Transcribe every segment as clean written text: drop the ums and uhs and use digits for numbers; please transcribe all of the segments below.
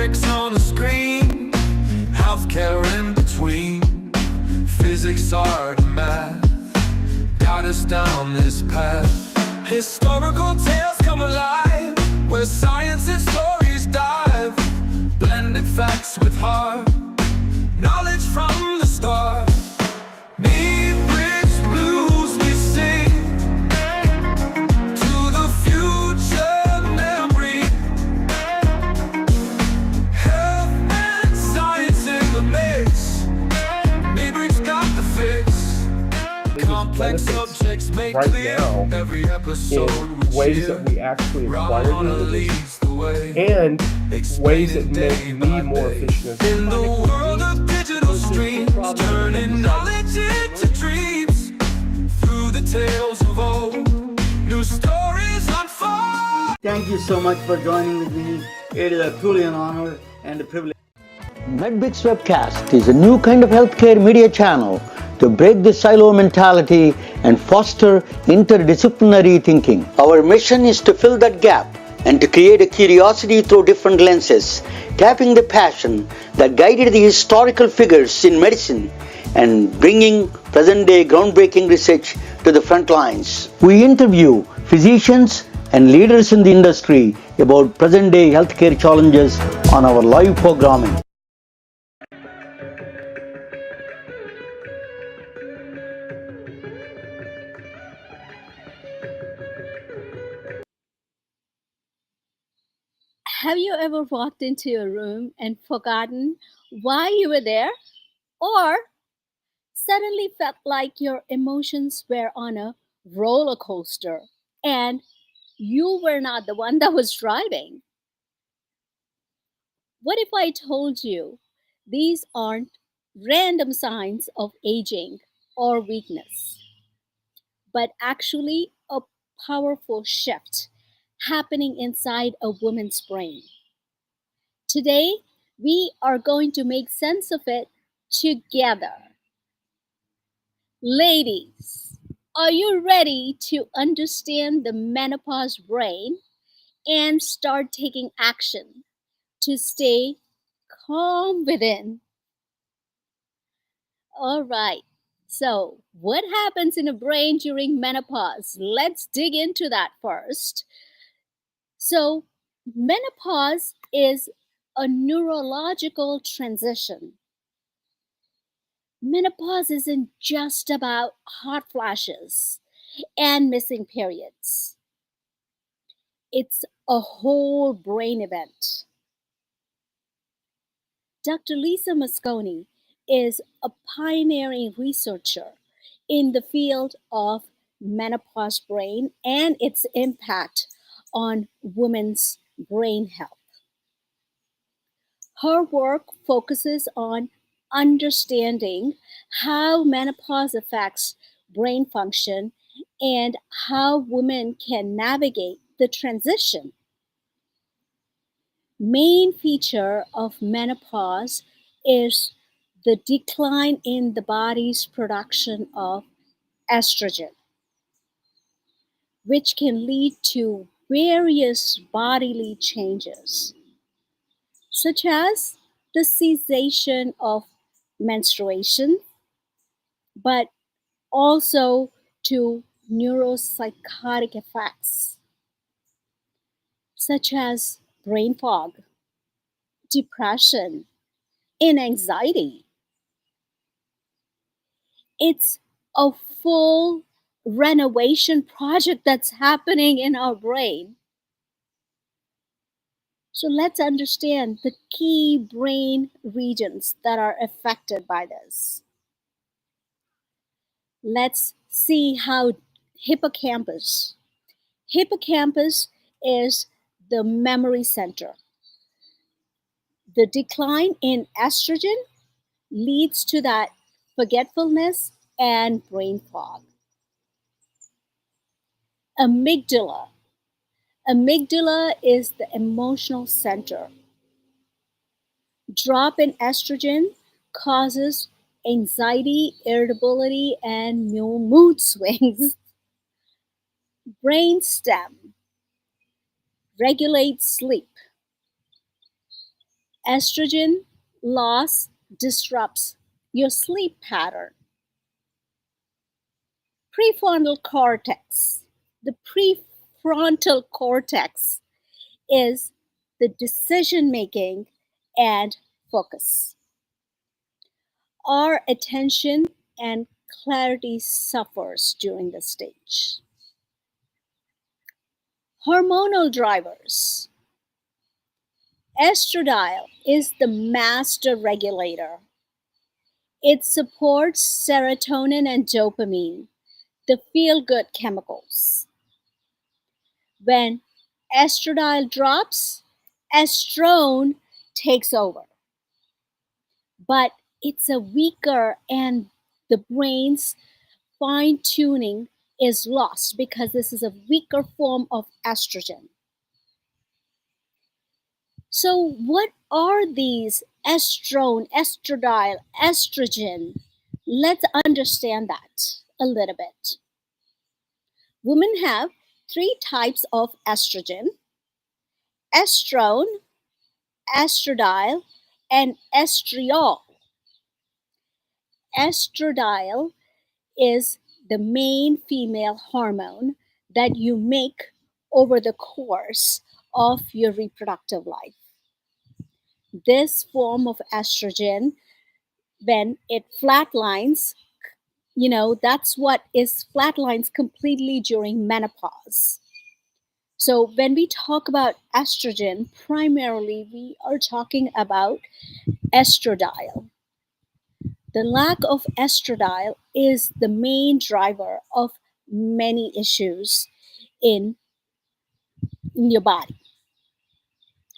Complex on the screen, healthcare in between. Physics, art, math got us down this path. Historical tales come alive, where science and stories dive. Blended facts with heart, knowledge from the start. Need bridge blues we sing to the future memory. Health and science in the mix. Midbridge got the fix. Complex subjects made right clear. now Every episode in ways that we actually acquire the leads the way. and ways that make me more efficient. In the world of digital streams, turning knowledge into dreams. Through the tales of old, new stories unfold. Thank you so much for joining with me. It is truly an honor and a privilege. MedBits Webcast is a new kind of healthcare media channel to break the silo mentality and foster interdisciplinary thinking. Our mission is to fill that gap and to create a curiosity through different lenses, tapping the passion that guided the historical figures in medicine and bringing present-day groundbreaking research to the front lines. We interview physicians and leaders in the industry about present-day healthcare challenges on our live programming. Have you ever walked into a room and forgotten why you were there? Or suddenly felt like your emotions were on a roller coaster and you were not the one that was driving? What if I told you these aren't random signs of aging or weakness, but actually a powerful shift happening inside a woman's brain? Today, we are going to make sense of it together. Ladies, are you ready to understand the menopause brain and start taking action to stay calm within? All right. So, what happens in a brain during menopause? Let's dig into that first. So, menopause is a neurological transition. Menopause isn't just about hot flashes and missing periods. It's a whole brain event. Dr. Lisa Mosconi is a pioneering researcher in the field of menopause brain and its impact on women's brain health. Her work focuses on understanding how menopause affects brain function and how women can navigate the transition. Main feature of menopause is the decline in the body's production of estrogen, which can lead to various bodily changes, such as the cessation of menstruation, but also to neuropsychotic effects, such as brain fog, depression, and anxiety. It's a full renovation project that's happening in our brain. So let's understand the key brain regions that are affected by this. Let's see how hippocampus. Hippocampus is the memory center. The decline in estrogen leads to that forgetfulness and brain fog. Amygdala. Amygdala is the emotional center. Drop in estrogen causes anxiety, irritability, and mood swings. Brainstem regulates sleep. Estrogen loss disrupts your sleep pattern. Prefrontal cortex. The prefrontal cortex is the decision making and focus. Our attention and clarity suffers during this stage. Hormonal drivers. Estradiol is the master regulator. It supports serotonin and dopamine, the feel good chemicals. When estradiol drops, estrone takes over. But it's a weaker, and the brain's fine tuning is lost because this is a weaker form of estrogen. So, what are these estrone, estradiol, estrogen? Let's understand that a little bit. Women have three types of estrogen: estrone, estradiol, and estriol. Estradiol is the main female hormone that you make over the course of your reproductive life. This form of estrogen, when it flatlines, that's what is flatlines completely during menopause. So when we talk about estrogen, primarily we are talking about estradiol. The lack of estradiol is the main driver of many issues in, in your body.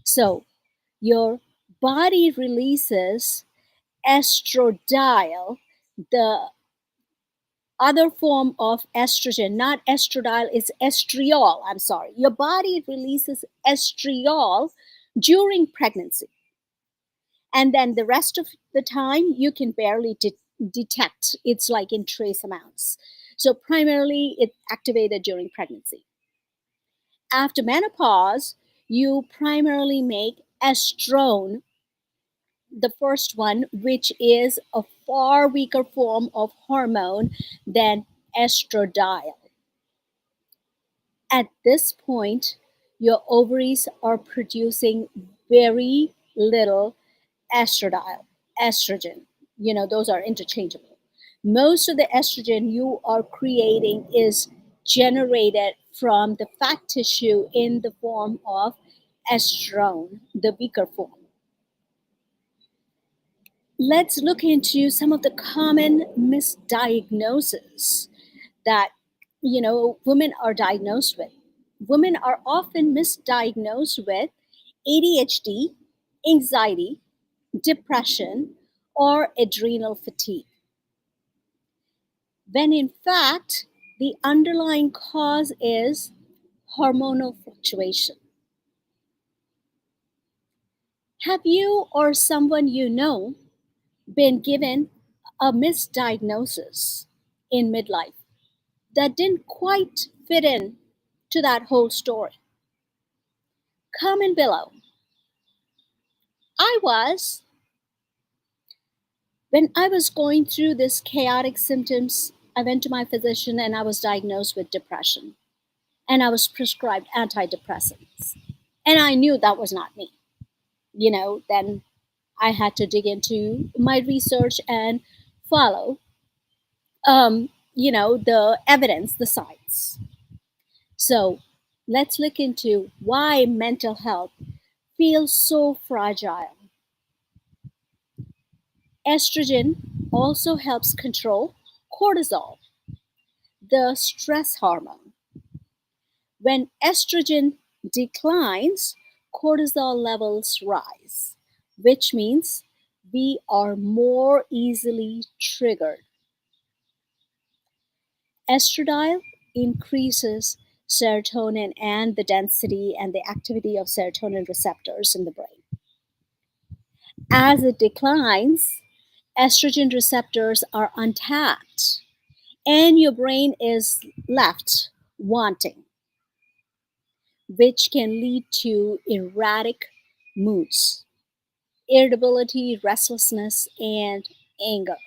So your body releases estradiol, the other form of estrogen, not estradiol, is estriol. I'm sorry. Your body releases estriol during pregnancy. And then the rest of the time, you can barely detect. It's like in trace amounts. So primarily, it's activated during pregnancy. After menopause, you primarily make estrone, the first one, which is a far weaker form of hormone than estradiol. At this point, your ovaries are producing very little estradiol, estrogen. Those are interchangeable. Most of the estrogen you are creating is generated from the fat tissue in the form of estrone, the weaker form. Let's look into some of the common misdiagnoses that women are diagnosed with. Women are often misdiagnosed with ADHD, anxiety, depression, or adrenal fatigue, when in fact the underlying cause is hormonal fluctuation. Have you or someone you know been given a misdiagnosis in midlife that didn't quite fit in to that whole story? Comment below. I was. When I was going through this chaotic symptoms, I went to my physician and I was diagnosed with depression. And I was prescribed antidepressants. And I knew that was not me. Then I had to dig into my research and follow, the evidence, the science. So let's look into why mental health feels so fragile. Estrogen also helps control cortisol, the stress hormone. When estrogen declines, cortisol levels rise, which means we are more easily triggered. Estradiol increases serotonin and the density and the activity of serotonin receptors in the brain. As it declines, estrogen receptors are untapped, and your brain is left wanting, which can lead to erratic moods. irritability, restlessness, and anger.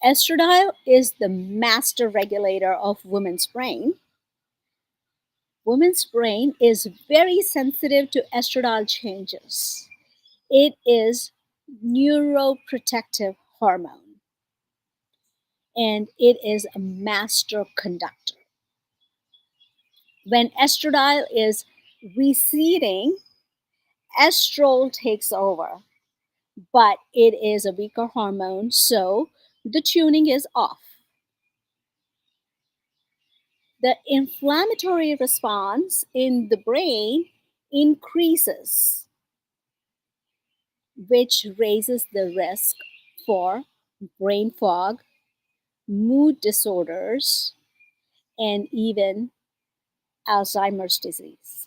Estradiol is the master regulator of women's brain. Women's brain is very sensitive to estradiol changes. It is neuroprotective hormone and it is a master conductor. When estradiol is receding, estrol takes over, but it is a weaker hormone, so the tuning is off. The inflammatory response in the brain increases, which raises the risk for brain fog, mood disorders, and even Alzheimer's disease.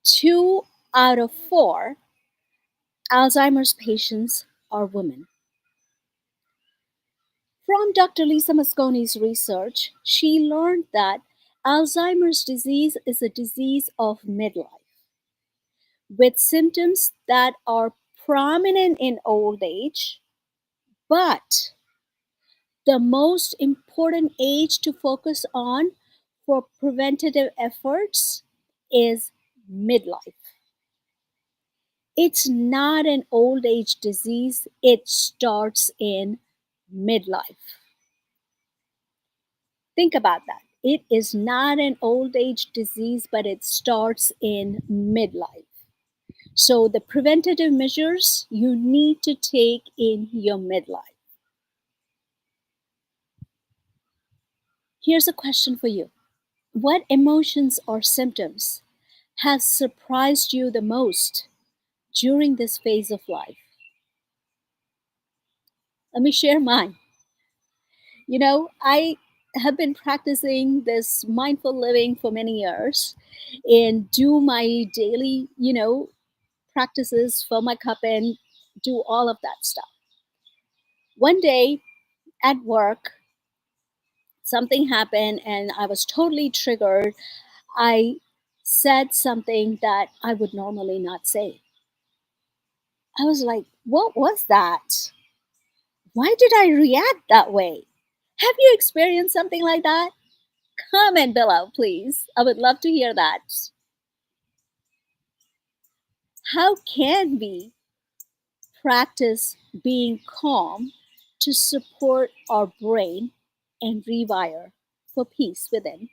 2 out of 4 Alzheimer's patients are women. From Dr. Lisa Mosconi's research, she learned that Alzheimer's disease is a disease of midlife with symptoms that are prominent in old age, but the most important age to focus on for preventative efforts is midlife. It's not an old age disease, it starts in midlife. Think about that. It is not an old age disease, but it starts in midlife. So, the preventative measures you need to take in your midlife. Here's a question for you. What emotions or symptoms have surprised you the most during this phase of life? Let me share mine. I have been practicing this mindful living for many years and do my daily, practices, fill my cup and do all of that stuff. One day at work, something happened and I was totally triggered. I said something that I would normally not say. I was like, what was that? Why did I react that way? Have you experienced something like that? Comment below, please. I would love to hear that. How can we practice being calm to support our brain and rewire for peace within?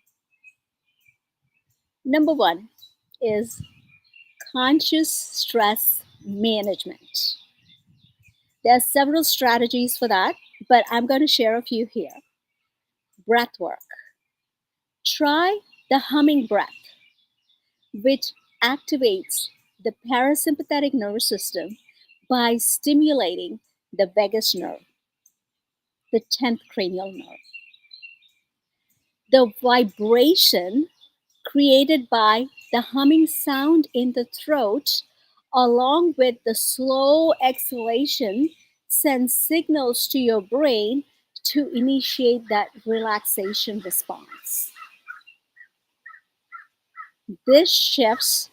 Number one is conscious stress management. There are several strategies for that, but I'm going to share a few here. Breath work. Try the humming breath, which activates the parasympathetic nervous system by stimulating the vagus nerve, the 10th cranial nerve. The vibration created by the humming sound in the throat, along with the slow exhalation, sends signals to your brain to initiate that relaxation response. This shifts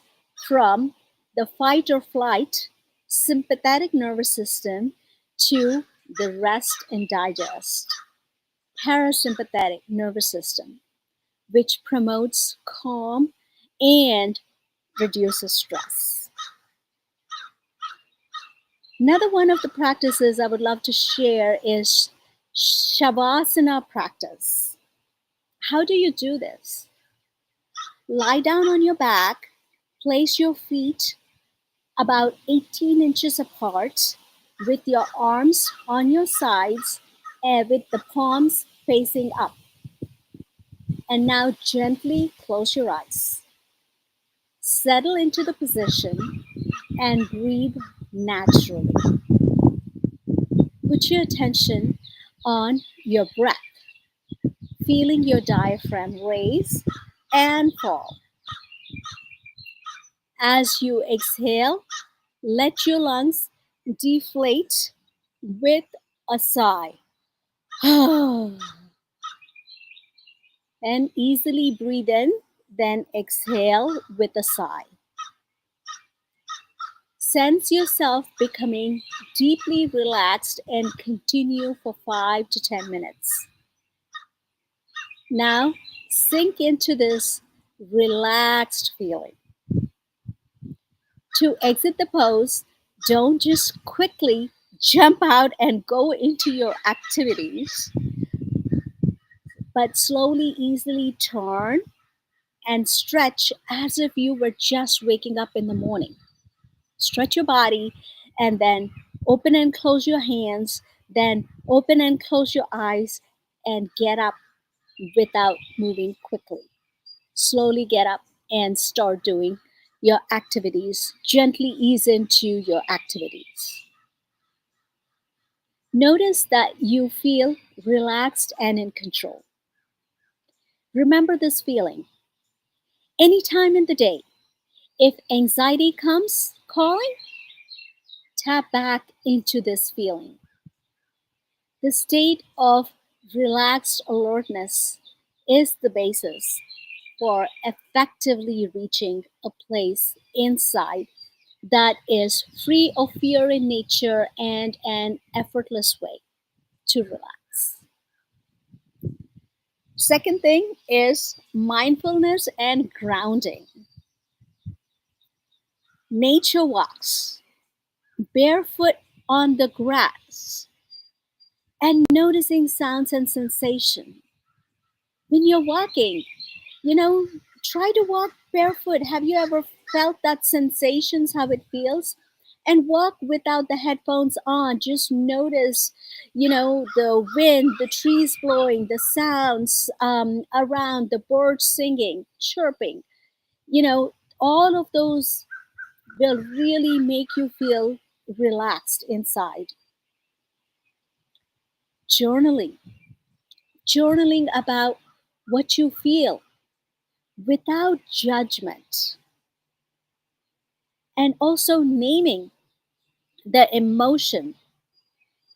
from the fight or flight sympathetic nervous system to the rest and digest parasympathetic nervous system, which promotes calm and reduces stress. Another one of the practices I would love to share is Shavasana practice. How do you do this? Lie down on your back, place your feet about 18 inches apart with your arms on your sides and with the palms facing up. And now gently close your eyes. Settle into the position and breathe naturally. Put your attention on your breath, feeling your diaphragm raise and fall. As you exhale, let your lungs deflate with a sigh. And easily breathe in, then exhale with a sigh. Sense yourself becoming deeply relaxed and continue for 5 to 10 minutes. Now, sink into this relaxed feeling. To exit the pose, don't just quickly jump out and go into your activities, but slowly, easily turn and stretch as if you were just waking up in the morning. Stretch your body and then open and close your hands, then open and close your eyes and get up without moving quickly. Slowly get up and start doing your activities. Gently ease into your activities. Notice that you feel relaxed and in control. Remember this feeling. Anytime in the day, if anxiety comes calling, tap back into this feeling. The state of relaxed alertness is the basis for effectively reaching a place inside that is free of fear in nature and an effortless way to relax. Second thing is mindfulness and grounding. Nature walks, barefoot on the grass, and noticing sounds and sensation. When you're walking, you know, try to walk barefoot. Have you ever felt that sensations, how it feels? And walk without the headphones on. Just notice, the wind, the trees blowing, the sounds around, the birds singing, chirping. All of those will really make you feel relaxed inside. Journaling, journaling about what you feel without judgment, and also naming the emotion.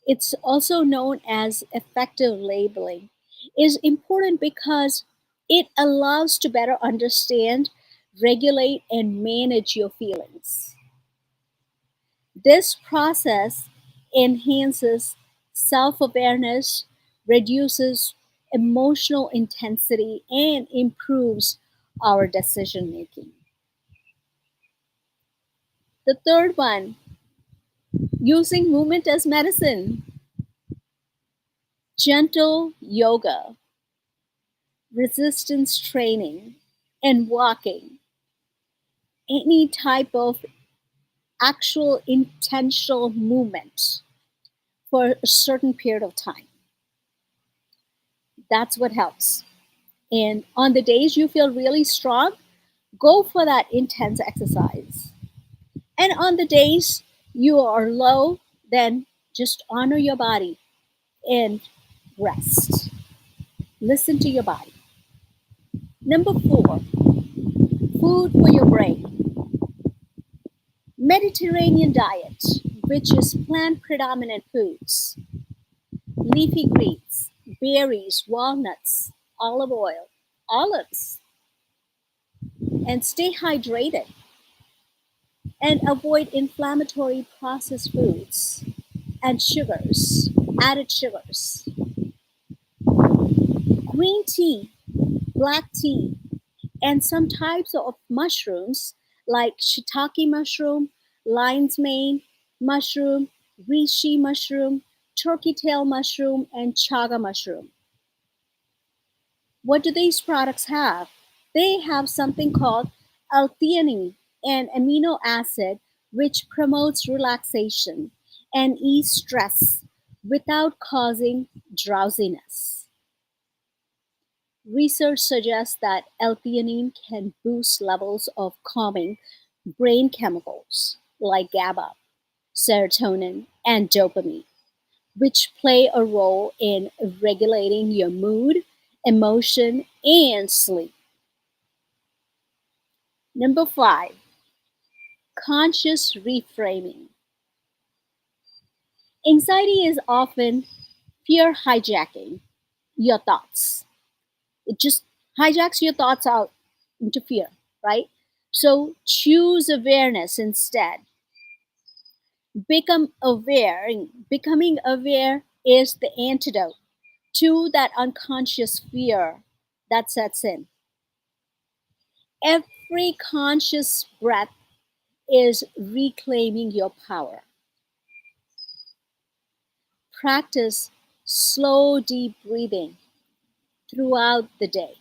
It's also known as effective labeling, is important because it allows to better understand, regulate, and manage your feelings. This process enhances self awareness, reduces emotional intensity, and improves our decision making. The third one, using movement as medicine, gentle yoga, resistance training, and walking. Any type of actual intentional movement for a certain period of time. That's what helps. And on the days you feel really strong, go for that intense exercise. And on the days you are low, then just honor your body and rest. Listen to your body. Number four, food for your brain. Mediterranean diet, which is plant predominant foods, leafy greens, berries, walnuts, olive oil, olives, and stay hydrated and avoid inflammatory processed foods and sugars, added sugars. Green tea, black tea, and some types of mushrooms like shiitake mushroom, lion's mane mushroom, reishi mushroom, turkey tail mushroom, and chaga mushroom. What do these products have? They have something called L-theanine, an amino acid which promotes relaxation and ease stress without causing drowsiness. Research suggests that L-theanine can boost levels of calming brain chemicals like GABA, serotonin, and dopamine, which play a role in regulating your mood, emotion, and sleep. Number five, conscious reframing. Anxiety is often fear hijacking your thoughts. It just hijacks your thoughts out into fear, right? So choose awareness instead. Become aware. Becoming aware is the antidote to that unconscious fear that sets in. Every conscious breath is reclaiming your power. Practice slow, deep breathing throughout the day.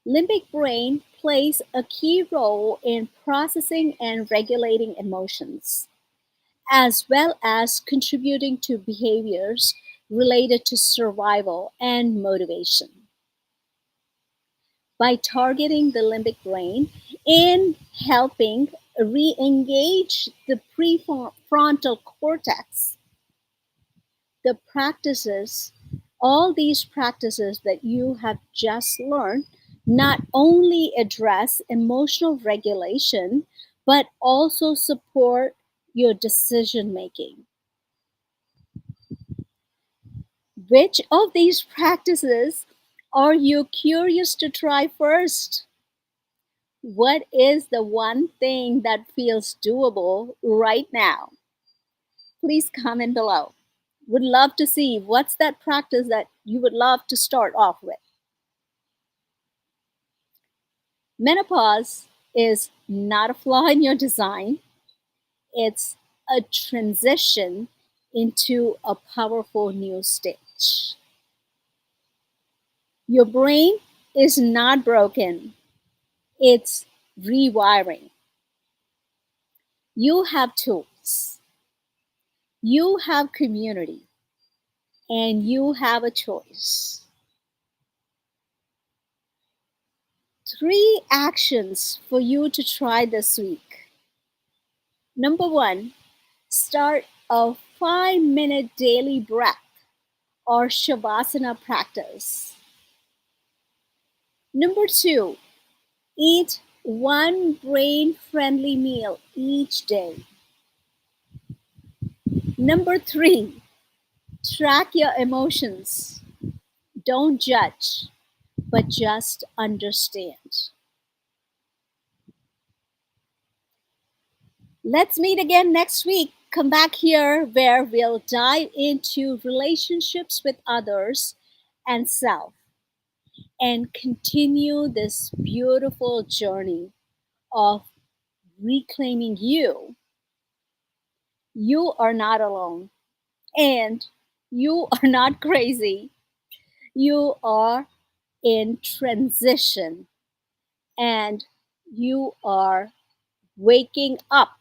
Limbic brain plays a key role in processing and regulating emotions, as well as contributing to behaviors related to survival and motivation. By targeting the limbic brain and helping re engage the prefrontal cortex, the practices, all these practices that you have just learned, not only address emotional regulation, but also support your decision making. Which of these practices are you curious to try first? What is the one thing that feels doable right now? Please comment below. Would love to see what's that practice that you would love to start off with. Menopause is not a flaw in your design, it's a transition into a powerful new stage. Your brain is not broken, it's rewiring. You have tools, you have community, and you have a choice. 3 actions for you to try this week. Number 1, start a 5-minute daily breath or Shavasana practice. Number 2, eat one brain-friendly meal each day. Number 3, track your emotions. Don't judge, but just understand. Let's meet again next week. Come back here where we'll dive into relationships with others and self and continue this beautiful journey of reclaiming you. You are not alone and you are not crazy. You are in transition and you are waking up.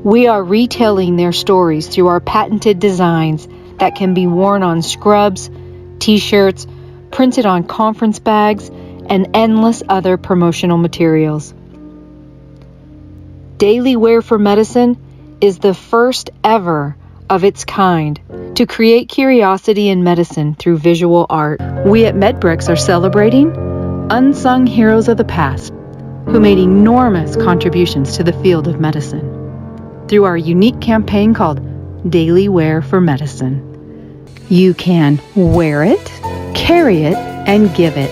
We are retelling their stories through our patented designs that can be worn on scrubs, t-shirts, printed on conference bags, and endless other promotional materials. Daily Wear for Medicine is the first ever of its kind to create curiosity in medicine through visual art. We at MedBricks are celebrating unsung heroes of the past who made enormous contributions to the field of medicine through our unique campaign called Daily Wear for Medicine. You can wear it, carry it, and give it